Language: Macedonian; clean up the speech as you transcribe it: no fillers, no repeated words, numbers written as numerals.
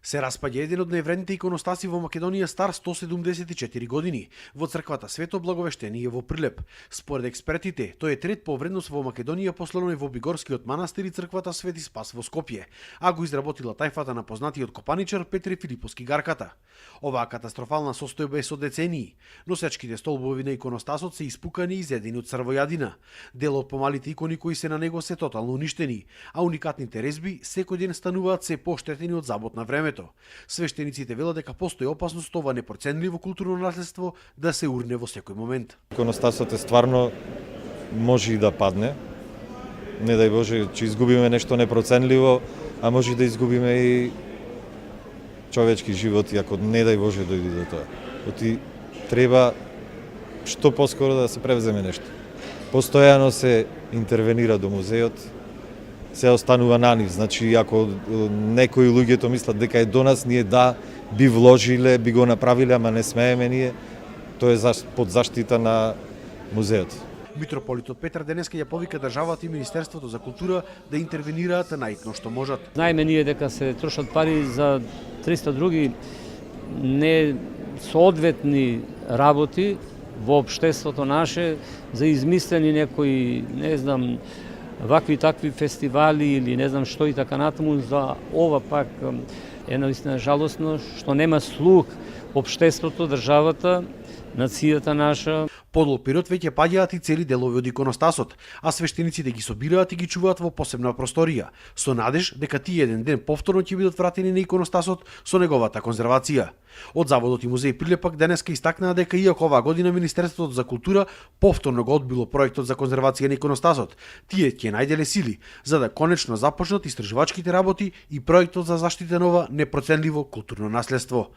Се распаѓа еден од највредните иконостаси во Македонија стар 174 години, во црквата Свето Благовештение во Прилеп. Според експертите, тој е трет по вредност во Македонија после оној во Бигорскиот манастир и црквата Свети Спас во Скопје, а го изработила тајфата на познатиот копаничар Петре Филиповски Гарката. Оваа катастрофална состојба е со децении. Носечките столбови на иконостасот се испукани и изедени од црвојадина. Дел од помалите икони кои се на него се тотално уништени, а уникатните резби секој ден стануваат се поштетени од забот на времето. Свештениците велат дека постои опасност ова непроценливо културно наследство да се урне во секој момент. Иконостасот е стварно може и да падне. Не дај Боже, че изгубиме нешто непроценливо, а може и да изгубиме и човечки животи, ако не дај Боже дојде до тоа. Оти треба што поскоро да се превземе нешто. Постојано се интервенира до музеот, се останува на нив. Значи, ако некои луѓето мислат дека е до нас, ние да би вложиле, би го направиле, ама не смееме ние, тоа е под заштита на музеот. Митрополитот Петар денеска ја повика државата и Министерството за култура да интервенираат најитно што можат. Знаеме ние дека се трошат пари за 300 други несоодветни работи во општеството наше, за измислени некои, не знам, вакви такви фестивали или не знам што и така натаму. За ова пак е наистина жалосно што нема слух општеството, државата, нацијата наша. Подол период веќе паѓаат и цели делови од иконостасот, а свештениците ги собираат и ги чуваат во посебна просторија, со надеж дека тие еден ден повторно ќе бидат вратени на иконостасот со неговата конзервација. Од Заводот и музеј Прилепак денеска истакнаа дека иако оваа година Министерството за култура повторно го одбило проектот за конзервација на иконостасот, тие ќе најделе сили за да конечно започнат истражувачките работи и проектот за заштита на ова непроценливо културно наследство.